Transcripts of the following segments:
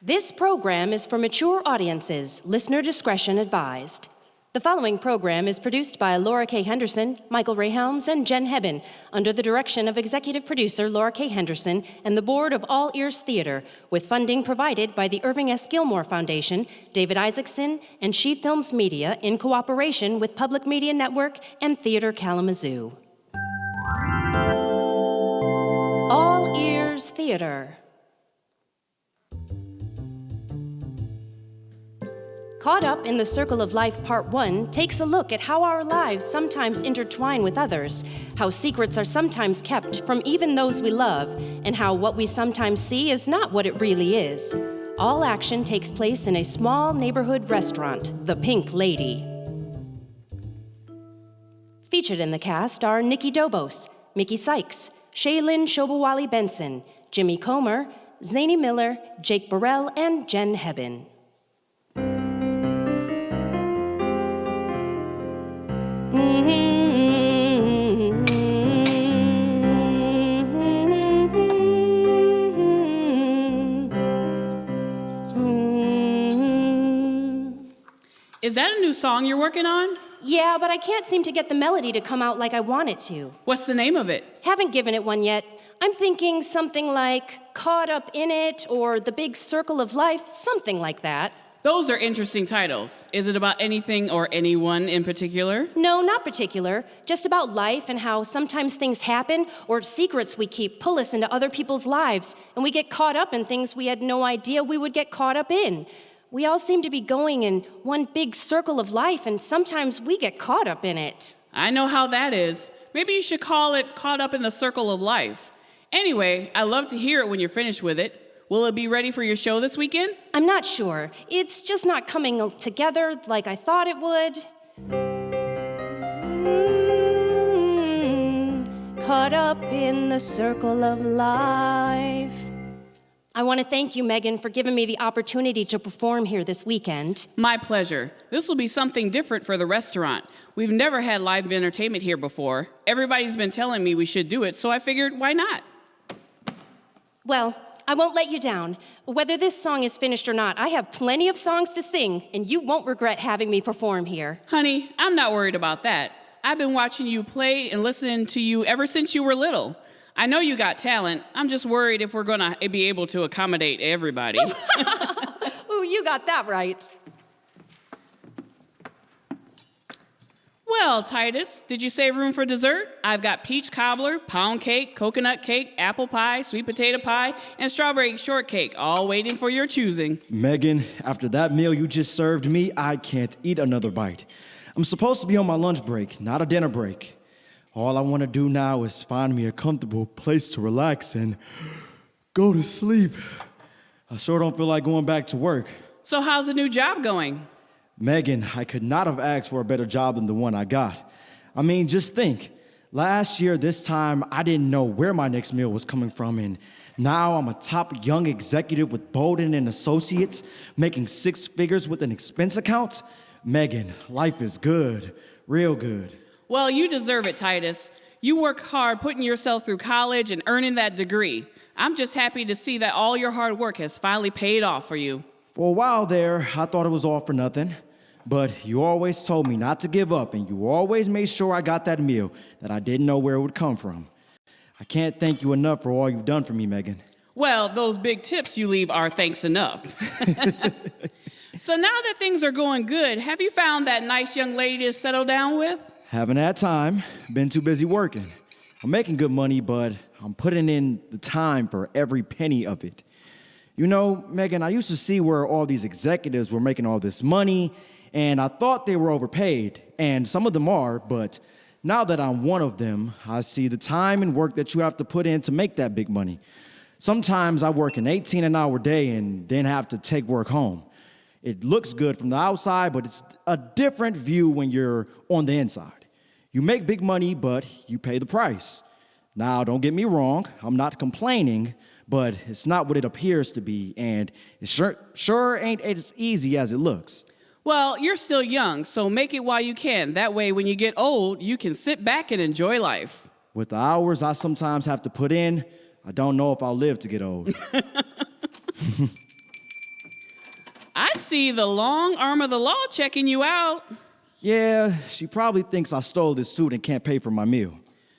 This program is for mature audiences. Listener discretion advised. The following program is produced by Laura K. Henderson, Michael Ray Helms, and Jen Hebben, under the direction of executive producer Laura K. Henderson and the board of All Ears Theater, with funding provided by the Irving S. Gilmore Foundation, David Isaacson, and She Films Media in cooperation with Public Media Network and Theater Kalamazoo. All Ears Theater. Caught Up in the Circle of Life Part 1 takes a look at how our lives sometimes intertwine with others, how secrets are sometimes kept from even those we love, and how what we sometimes see is not what it really is. All action takes place in a small neighborhood restaurant, The Pink Lady. Featured in the cast are Nikki Dobos, Mickey Sykes, Shealin Shobowale-Bensen, Jimmie Comer, Zaynee Miller, Jake Burrell, and Jen Hebben. Is that a new song you're working on? Yeah, but I can't seem to get the melody to come out like I want it to. What's the name of it? Haven't given it one yet. I'm thinking something like Caught Up in It or The Big Circle of Life, something like that. Those are interesting titles. Is it about anything or anyone in particular? No, not particular. Just about life and how sometimes things happen or secrets we keep pull us into other people's lives, and we get caught up in things we had no idea we would get caught up in. We all seem to be going in one big circle of life, and sometimes we get caught up in it. I know how that is. Maybe you should call it Caught Up in the Circle of Life. Anyway, I'd love to hear it when you're finished with it. Will it be ready for your show this weekend? I'm not sure. It's just not coming together like I thought it would. Caught up in the circle of life. I want to thank you, Megan, for giving me the opportunity to perform here this weekend. My pleasure. This will be something different for the restaurant. We've never had live entertainment here before. Everybody's been telling me we should do it, so I figured, why not? Well, I won't let you down. Whether this song is finished or not, I have plenty of songs to sing, and you won't regret having me perform here. Honey, I'm not worried about that. I've been watching you play and listening to you ever since you were little. I know you got talent. I'm just worried if we're gonna be able to accommodate everybody. Ooh, you got that right. Well, Titus, did you save room for dessert? I've got peach cobbler, pound cake, coconut cake, apple pie, sweet potato pie, and strawberry shortcake, all waiting for your choosing. Megan, after that meal you just served me, I can't eat another bite. I'm supposed to be on my lunch break, not a dinner break. All I want to do now is find me a comfortable place to relax and go to sleep. I sure don't feel like going back to work. So how's the new job going? Megan, I could not have asked for a better job than the one I got. I mean, just think. Last year, this time, I didn't know where my next meal was coming from, and now I'm a top young executive with Bolden and Associates, making 6 figures with an expense account. Megan, life is good, real good. Well, you deserve it, Titus. You work hard putting yourself through college and earning that degree. I'm just happy to see that all your hard work has finally paid off for you. For a while there, I thought it was all for nothing. But you always told me not to give up, and you always made sure I got that meal that I didn't know where it would come from. I can't thank you enough for all you've done for me, Megan. Well, those big tips you leave are thanks enough. So now that things are going good, have you found that nice young lady to settle down with? Haven't had time. Been too busy working. I'm making good money, but I'm putting in the time for every penny of it. You know, Megan, I used to see where all these executives were making all this money, and I thought they were overpaid, and some of them are, but now that I'm one of them, I see the time and work that you have to put in to make that big money. Sometimes I work an 18-hour day and then have to take work home. It looks good from the outside, but it's a different view when you're on the inside. You make big money, but you pay the price. Now, don't get me wrong, I'm not complaining, but it's not what it appears to be, and it sure ain't as easy as it looks. Well, you're still young, so make it while you can. That way, when you get old, you can sit back and enjoy life. With the hours I sometimes have to put in, I don't know if I'll live to get old. I see the long arm of the law checking you out. Yeah, she probably thinks I stole this suit and can't pay for my meal.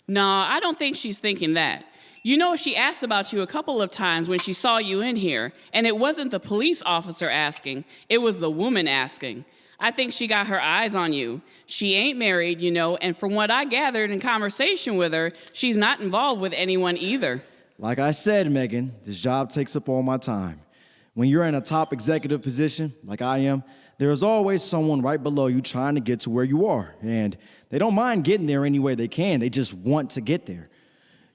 No, I don't think she's thinking that. You know, she asked about you a couple of times when she saw you in here, and it wasn't the police officer asking, it was the woman asking. I think she got her eyes on you. She ain't married, you know, and from what I gathered in conversation with her, she's not involved with anyone either. Like I said, Megan, this job takes up all my time. When you're in a top executive position, like I am, there's always someone right below you trying to get to where you are. And they don't mind getting there any way they can. They just want to get there.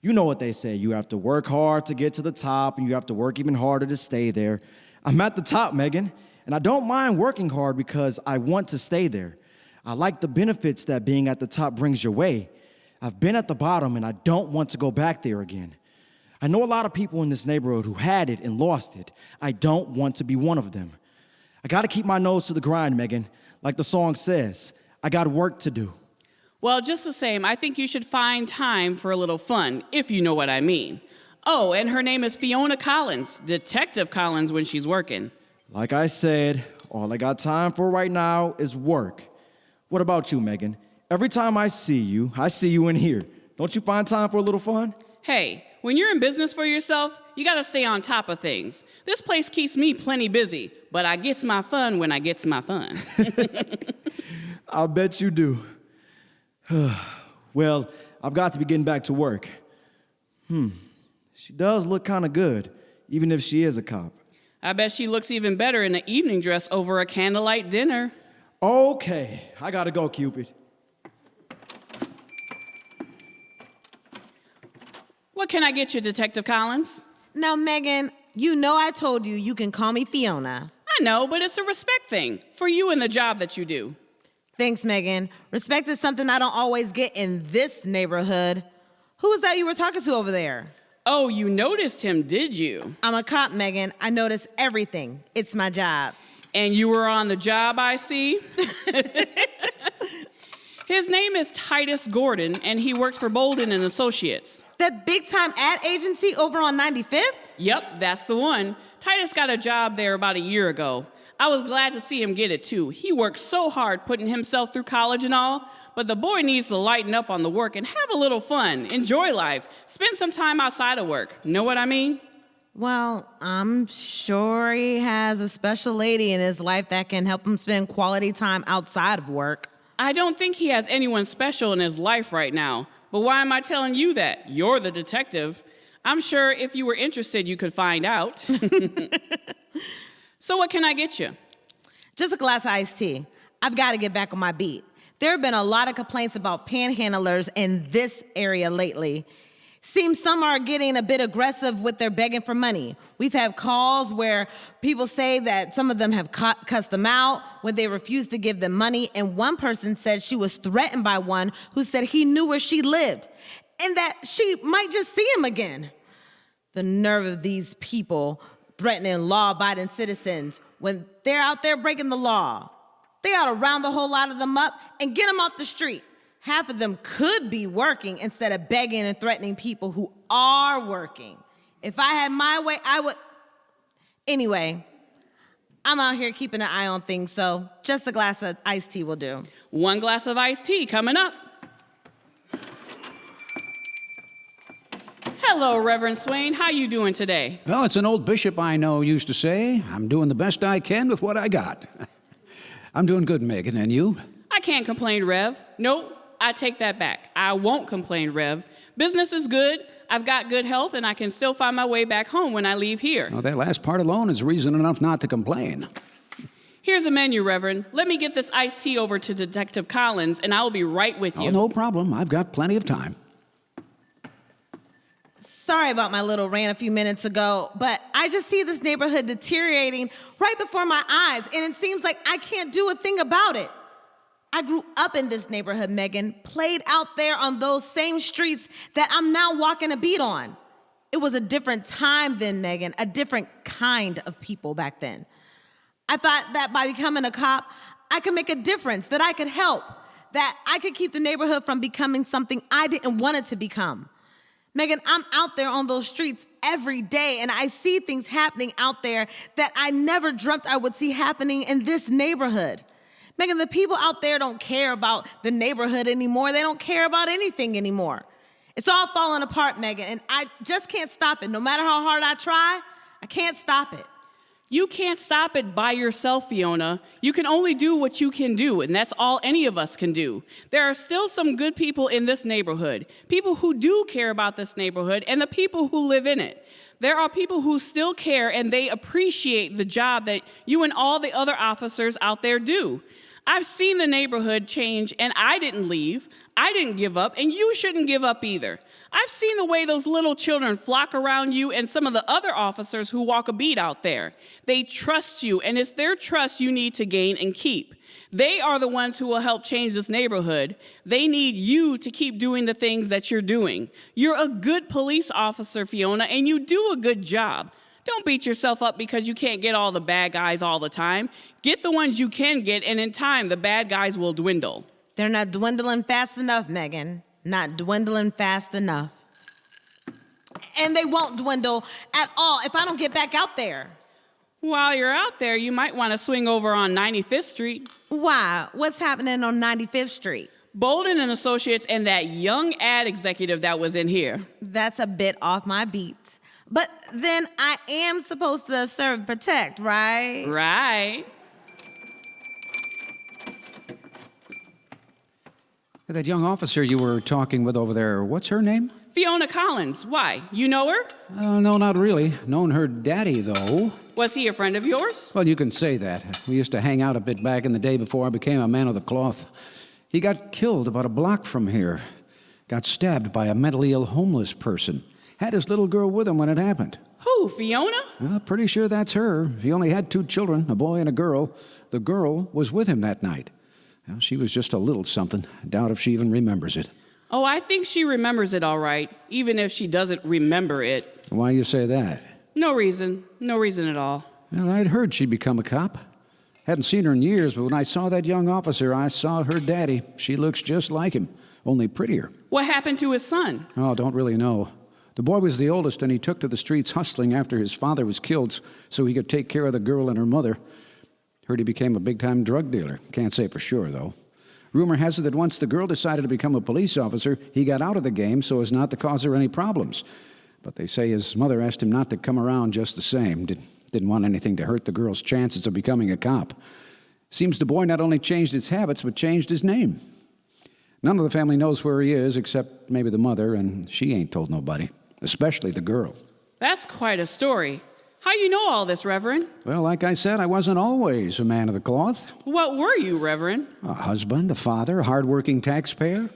You know what they say. You have to work hard to get to the top, and you have to work even harder to stay there. I'm at the top, Megan, and I don't mind working hard because I want to stay there. I like the benefits that being at the top brings your way. I've been at the bottom, and I don't want to go back there again. I know a lot of people in this neighborhood who had it and lost it. I don't want to be one of them. I got to keep my nose to the grind, Megan. Like the song says, I got work to do. Well, just the same, I think you should find time for a little fun, if you know what I mean. Oh, and her name is Fiona Collins, Detective Collins when she's working. Like I said, all I got time for right now is work. What about you, Megan? Every time I see you in here. Don't you find time for a little fun? Hey, when you're in business for yourself, you gotta stay on top of things. This place keeps me plenty busy, but I gets my fun when I gets my fun. I'll bet you do. Well, I've got to be getting back to work. She does look kind of good, even if she is a cop. I bet she looks even better in an evening dress over a candlelight dinner. Okay, I gotta go, Cupid. What can I get you, Detective Collins? Now, Megan, you know I told you you can call me Fiona. I know, but it's a respect thing for you and the job that you do. Thanks, Megan. Respect is something I don't always get in this neighborhood. Who was that you were talking to over there? Oh, you noticed him, did you? I'm a cop, Megan. I notice everything. It's my job. And you were on the job, I see? His name is Titus Gordon, and he works for Bolden and Associates. That big-time ad agency over on 95th? Yep, that's the one. Titus got a job there about a year ago. I was glad to see him get it, too. He worked so hard putting himself through college and all, but the boy needs to lighten up on the work and have a little fun, enjoy life, spend some time outside of work. Know what I mean? Well, I'm sure he has a special lady in his life that can help him spend quality time outside of work. I don't think he has anyone special in his life right now. But why am I telling you that? You're the detective. I'm sure if you were interested, you could find out. So what can I get you? Just a glass of iced tea. I've got to get back on my beat. There have been a lot of complaints about panhandlers in this area lately. Seems some are getting a bit aggressive with their begging for money. We've had calls where people say that some of them have cussed them out when they refuse to give them money, and one person said she was threatened by one who said he knew where she lived and that she might just see him again. The nerve of these people threatening law-abiding citizens when they're out there breaking the law. They ought to round the whole lot of them up and get them off the street. Half of them could be working instead of begging and threatening people who are working. If I had my way, I would. Anyway, I'm out here keeping an eye on things, so just a glass of iced tea will do. One glass of iced tea coming up. Hello, Reverend Swain. How you doing today? Well, it's an old bishop I know used to say, I'm doing the best I can with what I got. I'm doing good, Megan, and you? I can't complain, Rev. Nope. I take that back. I won't complain, Rev. Business is good, I've got good health, and I can still find my way back home when I leave here. Well, that last part alone is reason enough not to complain. Here's a menu, Reverend. Let me get this iced tea over to Detective Collins, and I will be right with you. Oh, no problem. I've got plenty of time. Sorry about my little rant a few minutes ago, but I just see this neighborhood deteriorating right before my eyes, and it seems like I can't do a thing about it. I grew up in this neighborhood, Megan, played out there on those same streets that I'm now walking a beat on. It was a different time then, Megan, a different kind of people back then. I thought that by becoming a cop, I could make a difference, that I could help, that I could keep the neighborhood from becoming something I didn't want it to become. Megan, I'm out there on those streets every day, and I see things happening out there that I never dreamt I would see happening in this neighborhood. Megan, the people out there don't care about the neighborhood anymore. They don't care about anything anymore. It's all falling apart, Megan, and I just can't stop it. No matter how hard I try, I can't stop it. You can't stop it by yourself, Fiona. You can only do what you can do, and that's all any of us can do. There are still some good people in this neighborhood, people who do care about this neighborhood, and the people who live in it. There are people who still care, and they appreciate the job that you and all the other officers out there do. I've seen the neighborhood change, and I didn't leave. I didn't give up, and you shouldn't give up either. I've seen the way those little children flock around you and some of the other officers who walk a beat out there. They trust you, and it's their trust you need to gain and keep. They are the ones who will help change this neighborhood. They need you to keep doing the things that you're doing. You're a good police officer, Fiona, and you do a good job. Don't beat yourself up because you can't get all the bad guys all the time. Get the ones you can get, and in time, the bad guys will dwindle. They're not dwindling fast enough, Megan. Not dwindling fast enough. And they won't dwindle at all if I don't get back out there. While you're out there, you might want to swing over on 95th Street. Why? What's happening on 95th Street? Bolden and Associates and that young ad executive that was in here. That's a bit off my beat. But then I am supposed to serve and protect, right? Right. That young officer you were talking with over there, what's her name? Fiona Collins. Why? You know her? No, not really. Known her daddy, though. Was he a friend of yours? Well, you can say that. We used to hang out a bit back in the day before I became a man of the cloth. He got killed about a block from here. Got stabbed by a mentally ill homeless person. Had his little girl with him when it happened. Who, Fiona? Pretty sure that's her. He only had 2 children, a boy and a girl. The girl was with him that night. Well, she was just a little something. I doubt if she even remembers it. Oh, I think she remembers it all right, even if she doesn't remember it. Why you say that? No reason. No reason at all. Well, I'd heard she'd become a cop. Hadn't seen her in years, but when I saw that young officer, I saw her daddy. She looks just like him, only prettier. What happened to his son? Oh, don't really know. The boy was the oldest, and he took to the streets hustling after his father was killed so he could take care of the girl and her mother. Heard he became a big-time drug dealer. Can't say for sure, though. Rumor has it that once the girl decided to become a police officer, he got out of the game so as not to cause her any problems. But they say his mother asked him not to come around just the same. Didn't want anything to hurt the girl's chances of becoming a cop. Seems the boy not only changed his habits, but changed his name. None of the family knows where he is, except maybe the mother, and she ain't told nobody, especially the girl. That's quite a story. How you know all this, Reverend? Well, like I said, I wasn't always a man of the cloth. What were you, Reverend? A husband, a father, a hard-working taxpayer.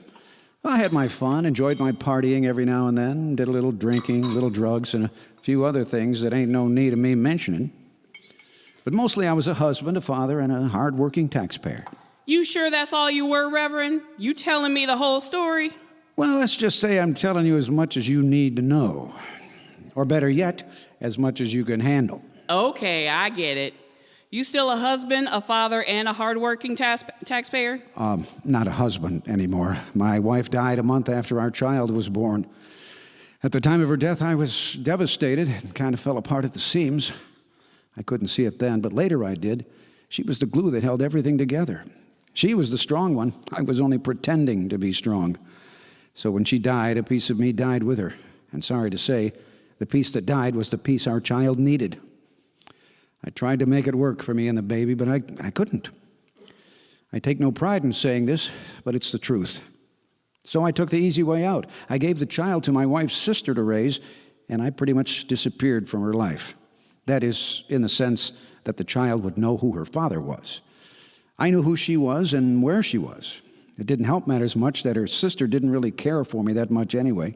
I had my fun, enjoyed my partying every now and then, did a little drinking, a little drugs, and a few other things that ain't no need of me mentioning. But mostly I was a husband, a father, and a hard-working taxpayer. You sure that's all you were, Reverend? You telling me the whole story? Well, let's just say I'm telling you as much as you need to know. Or better yet, as much as you can handle. Okay, I get it. You still a husband, a father, and a hardworking taxpayer? Not a husband anymore. My wife died a month after our child was born. At the time of her death, I was devastated and kind of fell apart at the seams. I couldn't see it then, but later I did. She was the glue that held everything together. She was the strong one. I was only pretending to be strong. So when she died, a piece of me died with her. And sorry to say, the piece that died was the piece our child needed. I tried to make it work for me and the baby, but I couldn't. I take no pride in saying this, but it's the truth. So I took the easy way out. I gave the child to my wife's sister to raise, and I pretty much disappeared from her life. That is, in the sense that the child would know who her father was. I knew who she was and where she was. It didn't help matters much that her sister didn't really care for me that much anyway.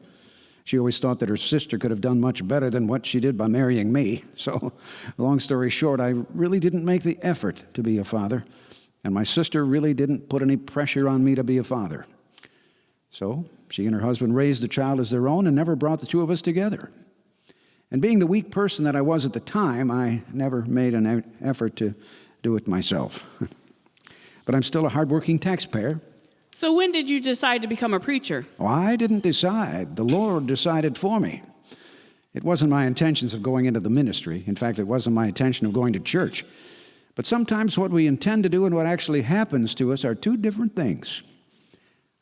She always thought that her sister could have done much better than what she did by marrying me. So, long story short, I really didn't make the effort to be a father, and my sister really didn't put any pressure on me to be a father. So, she and her husband raised the child as their own and never brought the two of us together. And being the weak person that I was at the time, I never made an effort to do it myself. But I'm still a hardworking taxpayer. So when did you decide to become a preacher? Oh, I didn't decide. The Lord decided for me. It wasn't my intentions of going into the ministry. In fact, it wasn't my intention of going to church. But sometimes what we intend to do and what actually happens to us are two different things.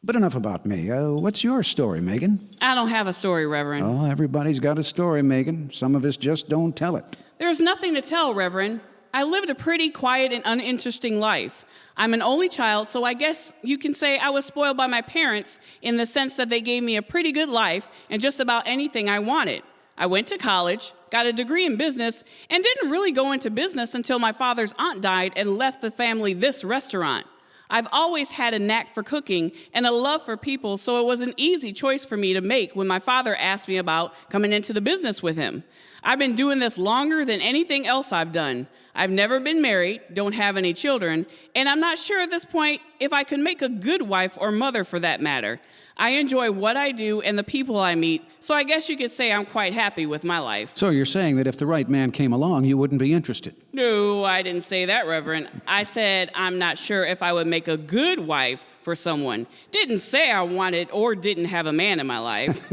But enough about me. What's your story, Megan? I don't have a story, Reverend. Oh, everybody's got a story, Megan. Some of us just don't tell it. There's nothing to tell, Reverend. I lived a pretty quiet and uninteresting life. I'm an only child, so I guess you can say I was spoiled by my parents in the sense that they gave me a pretty good life and just about anything I wanted. I went to college, got a degree in business, and didn't really go into business until my father's aunt died and left the family this restaurant. I've always had a knack for cooking and a love for people, so it was an easy choice for me to make when my father asked me about coming into the business with him. I've been doing this longer than anything else I've done. I've never been married, don't have any children, and I'm not sure at this point if I could make a good wife or mother for that matter. I enjoy what I do and the people I meet, so I guess you could say I'm quite happy with my life. So you're saying that if the right man came along, you wouldn't be interested? No, I didn't say that, Reverend. I said I'm not sure if I would make a good wife for someone. Didn't say I wanted or didn't have a man in my life.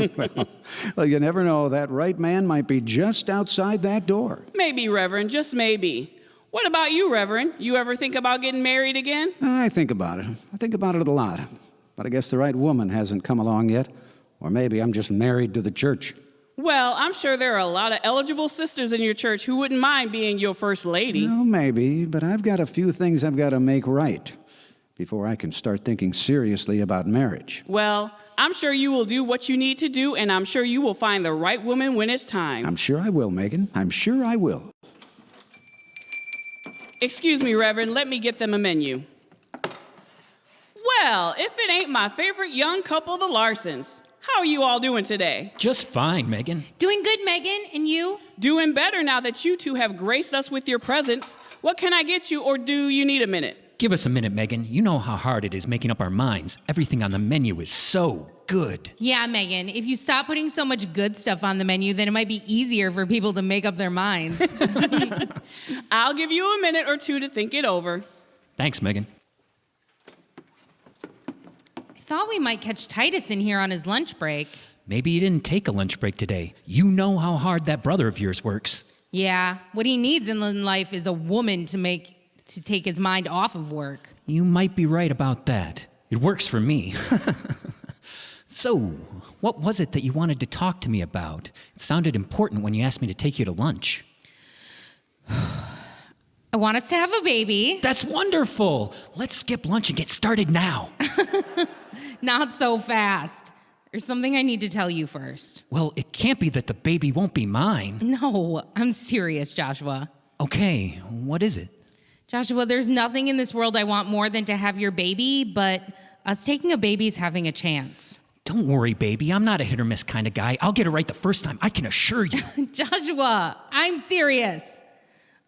Well, you never know. That right man might be just outside that door. Maybe, Reverend, just maybe. What about you, Reverend? You ever think about getting married again? I think about it. I think about it a lot. But I guess the right woman hasn't come along yet. Or maybe I'm just married to the church. Well, I'm sure there are a lot of eligible sisters in your church who wouldn't mind being your first lady. Well, maybe, but I've got a few things I've got to make right before I can start thinking seriously about marriage. Well, I'm sure you will do what you need to do, and I'm sure you will find the right woman when it's time. I'm sure I will, Megan. I'm sure I will. Excuse me, Reverend, let me get them a menu. Well, if it ain't my favorite young couple, the Larsons. How are you all doing today? Just fine, Megan. Doing good, Megan. And you? Doing better now that you two have graced us with your presence. What can I get you, or do you need a minute? Give us a minute, Megan. You know how hard it is making up our minds. Everything on the menu is so good. Yeah, Megan. If you stop putting so much good stuff on the menu, then it might be easier for people to make up their minds. I'll give you a minute or two to think it over. Thanks, Megan. I thought we might catch Titus in here on his lunch break. Maybe he didn't take a lunch break today. You know how hard that brother of yours works. Yeah, what he needs in life is a woman to take his mind off of work. You might be right about that. It works for me. So, what was it that you wanted to talk to me about? It sounded important when you asked me to take you to lunch. I want us to have a baby. That's wonderful. Let's skip lunch and get started now. Not so fast. There's something I need to tell you first. Well, it can't be that the baby won't be mine. No, I'm serious, Joshua. Okay, what is it? Joshua, there's nothing in this world I want more than to have your baby, but us taking a baby's having a chance. Don't worry, baby. I'm not a hit or miss kind of guy. I'll get it right the first time, I can assure you. Joshua, I'm serious.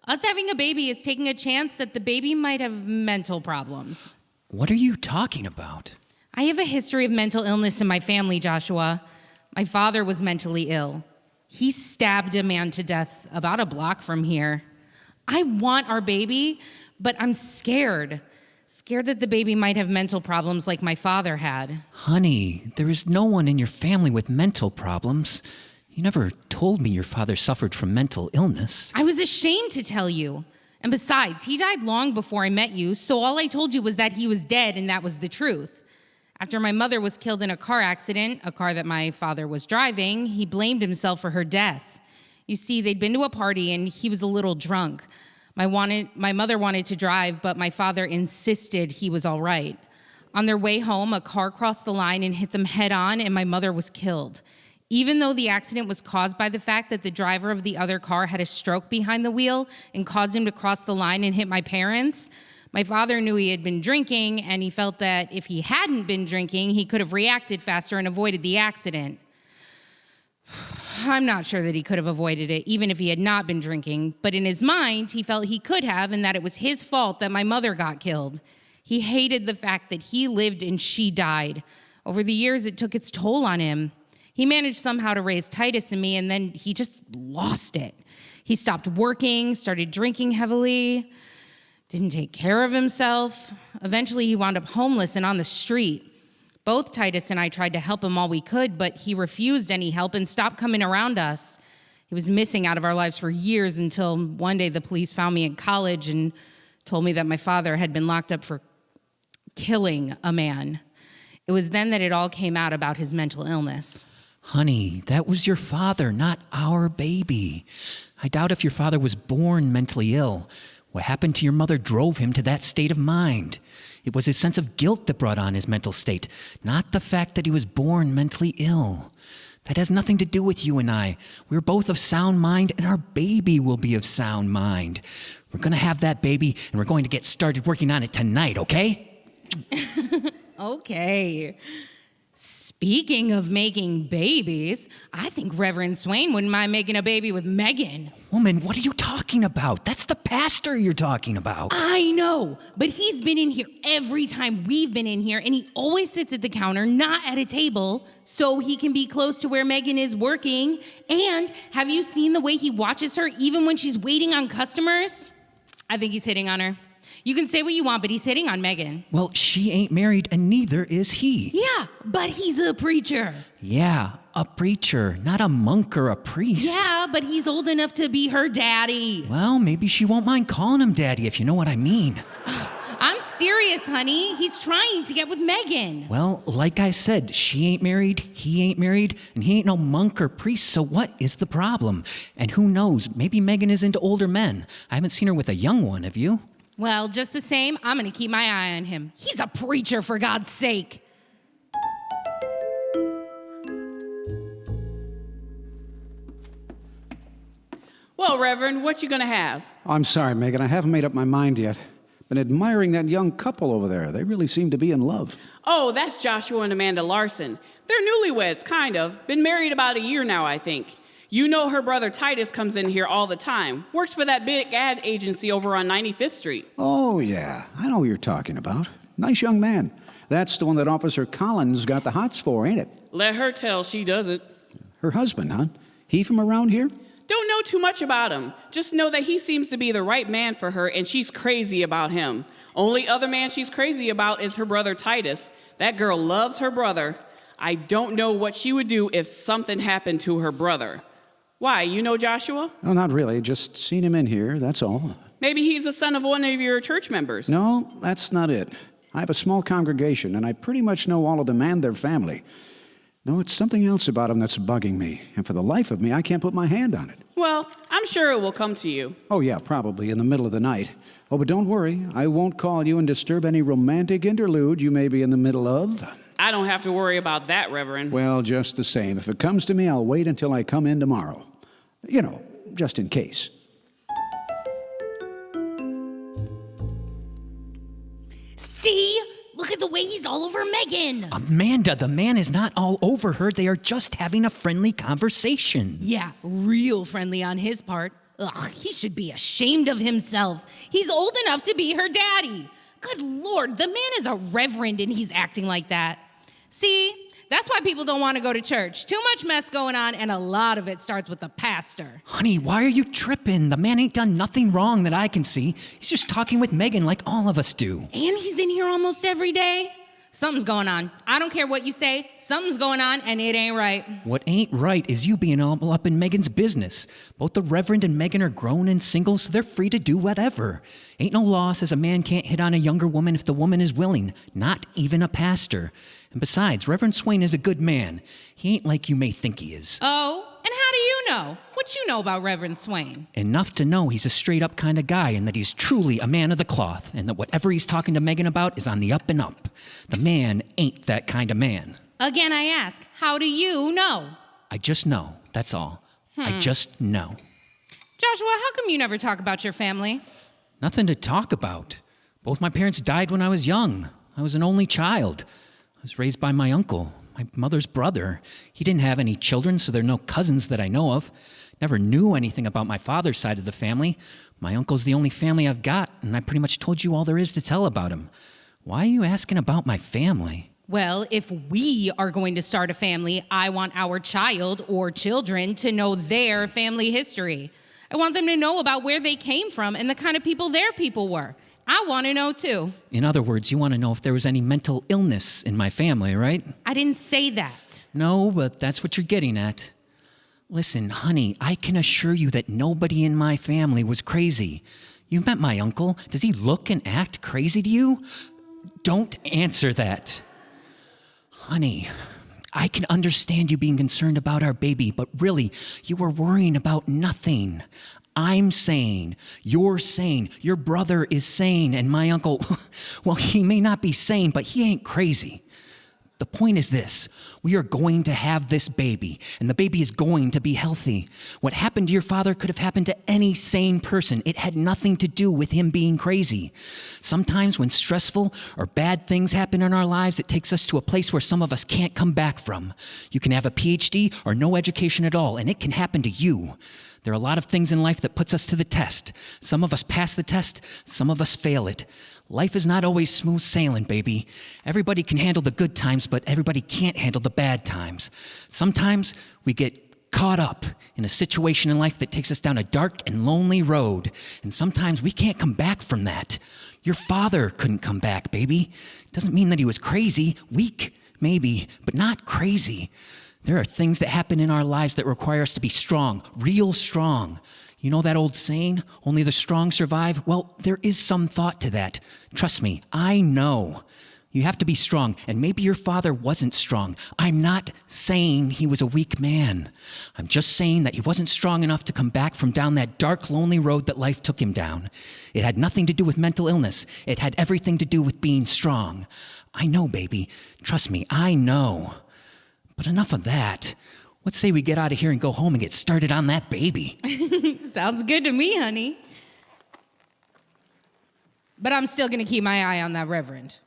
Us having a baby is taking a chance that the baby might have mental problems. What are you talking about? I have a history of mental illness in my family, Joshua. My father was mentally ill. He stabbed a man to death about a block from here. I want our baby, but I'm scared. Scared that the baby might have mental problems like my father had. Honey, there is no one in your family with mental problems. You never told me your father suffered from mental illness. I was ashamed to tell you. And besides, he died long before I met you, so all I told you was that he was dead, and that was the truth. After my mother was killed in a car accident, a car that my father was driving, he blamed himself for her death. You see, they'd been to a party, and he was a little drunk. My mother wanted to drive, but my father insisted he was all right. On their way home, a car crossed the line and hit them head on, and my mother was killed. Even though the accident was caused by the fact that the driver of the other car had a stroke behind the wheel and caused him to cross the line and hit my parents, my father knew he had been drinking, and he felt that if he hadn't been drinking, he could have reacted faster and avoided the accident. I'm not sure that he could have avoided it, even if he had not been drinking, but in his mind, he felt he could have, and that it was his fault that my mother got killed. He hated the fact that he lived and she died. Over the years, it took its toll on him. He managed somehow to raise Titus and me, and then he just lost it. He stopped working, started drinking heavily, didn't take care of himself. Eventually, he wound up homeless and on the street. Both Titus and I tried to help him all we could, but he refused any help and stopped coming around us. He was missing out of our lives for years until one day the police found me in college and told me that my father had been locked up for killing a man. It was then that it all came out about his mental illness. Honey, that was your father, not our baby. I doubt if your father was born mentally ill. What happened to your mother drove him to that state of mind. It was his sense of guilt that brought on his mental state, not the fact that he was born mentally ill. That has nothing to do with you and I. We're both of sound mind, and our baby will be of sound mind. We're going to have that baby, and we're going to get started working on it tonight, okay? Okay. Speaking of making babies, I think Reverend Swain wouldn't mind making a baby with Megan. Woman, what are you talking about? That's the pastor you're talking about. I know, but he's been in here every time we've been in here, and he always sits at the counter, not at a table, so he can be close to where Megan is working. And have you seen the way he watches her even when she's waiting on customers? I think he's hitting on her. You can say what you want, but he's hitting on Megan. Well, she ain't married, and neither is he. Yeah, but he's a preacher. Yeah, a preacher, not a monk or a priest. Yeah, but he's old enough to be her daddy. Well, maybe she won't mind calling him daddy, if you know what I mean. I'm serious, honey. He's trying to get with Megan. Well, like I said, she ain't married, he ain't married, and he ain't no monk or priest, so what is the problem? And who knows, maybe Megan is into older men. I haven't seen her with a young one, have you? Well, just the same, I'm gonna keep my eye on him. He's a preacher, for God's sake. Well, Reverend, what you gonna have? I'm sorry, Megan, I haven't made up my mind yet. Been admiring that young couple over there. They really seem to be in love. Oh, that's Joshua and Amanda Larson. They're newlyweds, kind of. Been married about a year now, I think. You know her brother Titus comes in here all the time. Works for that big ad agency over on 95th Street. Oh, yeah. I know who you're talking about. Nice young man. That's the one that Officer Collins got the hots for, ain't it? Let her tell she doesn't. Her husband, huh? He from around here? Don't know too much about him. Just know that he seems to be the right man for her, and she's crazy about him. Only other man she's crazy about is her brother Titus. That girl loves her brother. I don't know what she would do if something happened to her brother. Why, you know Joshua? Oh, not really. Just seen him in here, that's all. Maybe he's the son of one of your church members. No, that's not it. I have a small congregation, and I pretty much know all of them and their family. No, it's something else about him that's bugging me, and for the life of me, I can't put my hand on it. Well, I'm sure it will come to you. Oh, yeah, probably in the middle of the night. Oh, but don't worry. I won't call you and disturb any romantic interlude you may be in the middle of. I don't have to worry about that, Reverend. Well, just the same. If it comes to me, I'll wait until I come in tomorrow. You know, just in case. See? Look at the way he's all over Megan. Amanda, the man is not all over her. They are just having a friendly conversation. Yeah, real friendly on his part. Ugh, he should be ashamed of himself. He's old enough to be her daddy. Good Lord, the man is a reverend and he's acting like that. See? That's why people don't want to go to church. Too much mess going on, and a lot of it starts with the pastor. Honey, why are you tripping? The man ain't done nothing wrong that I can see. He's just talking with Megan like all of us do. And he's in here almost every day. Something's going on. I don't care what you say. Something's going on, and it ain't right. What ain't right is you being all up in Megan's business. Both the Reverend and Megan are grown and single, so they're free to do whatever. Ain't no law says a man can't hit on a younger woman if the woman is willing, not even a pastor. And besides, Reverend Swain is a good man. He ain't like you may think he is. Oh, and how do you know? What you know about Reverend Swain? Enough to know he's a straight-up kind of guy and that he's truly a man of the cloth and that whatever he's talking to Megan about is on the up and up. The man ain't that kind of man. Again, I ask, how do you know? I just know, that's all. I just know. Joshua, how come you never talk about your family? Nothing to talk about. Both my parents died when I was young. I was an only child. I was raised by my uncle, my mother's brother. He didn't have any children, so there are no cousins that I know of. Never knew anything about my father's side of the family. My uncle's the only family I've got, and I pretty much told you all there is to tell about him. Why are you asking about my family? Well, if we are going to start a family, I want our child or children to know their family history. I want them to know about where they came from and the kind of people their people were. I want to know, too. In other words, you want to know if there was any mental illness in my family, right? I didn't say that. No, but that's what you're getting at. Listen, honey, I can assure you that nobody in my family was crazy. You met my uncle. Does he look and act crazy to you? Don't answer that. Honey, I can understand you being concerned about our baby, but really, you were worrying about nothing. I'm sane. You're sane. Your brother is sane. And my uncle, well, he may not be sane, but he ain't crazy. The point is this: we are going to have this baby, and the baby is going to be healthy. What happened to your father could have happened to any sane person. It had nothing to do with him being crazy. Sometimes when stressful or bad things happen in our lives, it takes us to a place where some of us can't come back from. You can have a PhD or no education at all, and it can happen to you. There are a lot of things in life that puts us to the test. Some of us pass the test, some of us fail it. Life is not always smooth sailing, baby. Everybody can handle the good times, but everybody can't handle the bad times. Sometimes we get caught up in a situation in life that takes us down a dark and lonely road, and sometimes we can't come back from that. Your father couldn't come back, baby. Doesn't mean that he was crazy, weak, maybe, but not crazy. There are things that happen in our lives that require us to be strong, real strong. You know that old saying, only the strong survive? Well, there is some thought to that. Trust me, I know. You have to be strong, and maybe your father wasn't strong. I'm not saying he was a weak man. I'm just saying that he wasn't strong enough to come back from down that dark, lonely road that life took him down. It had nothing to do with mental illness. It had everything to do with being strong. I know, baby. Trust me, I know. But enough of that. Let's say we get out of here and go home and get started on that baby. Sounds good to me, honey. But I'm still gonna keep my eye on that reverend.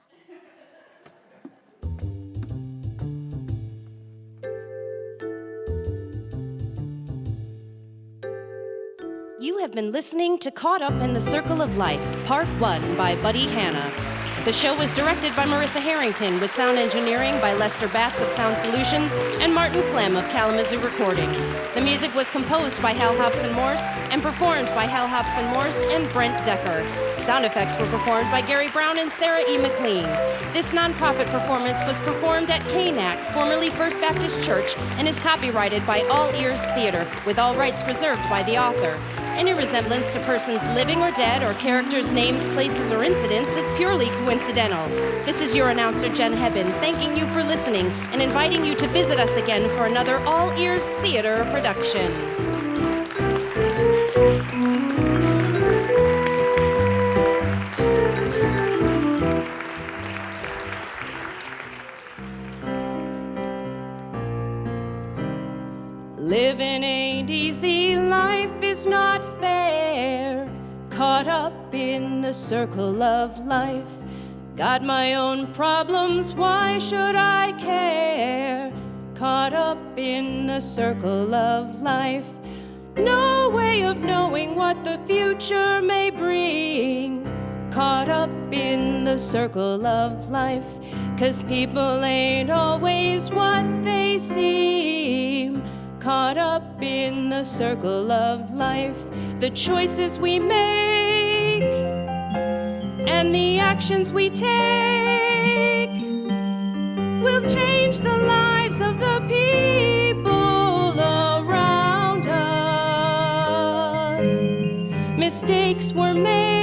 You have been listening to Caught Up in the Circle of Life, Part 1 by Buddy Hanna. The show was directed by Marissa Harrington with sound engineering by Lester Batts of Sound Solutions and Martin Clem of Kalamazoo Recording. The music was composed by Hal Hobson Morse and performed by Hal Hobson Morse and Brent Decker. Sound effects were performed by Gary Brown and Sarah E. McLean. This nonprofit performance was performed at KNAC, formerly First Baptist Church, and is copyrighted by All Ears Theater, with all rights reserved by the author. Any resemblance to persons living or dead or characters' names, places, or incidents is purely coincidental. This is your announcer, Jen Hebben, thanking you for listening and inviting you to visit us again for another All Ears Theater production. Living ain't easy, life is not fair. Caught up in the circle of life. Got my own problems, why should I care? Caught up in the circle of life. No way of knowing what the future may bring. Caught up in the circle of life. 'Cause people ain't always what they seem. Caught up in the circle of life. The choices we make and the actions we take will change the lives of the people around us. Mistakes were made.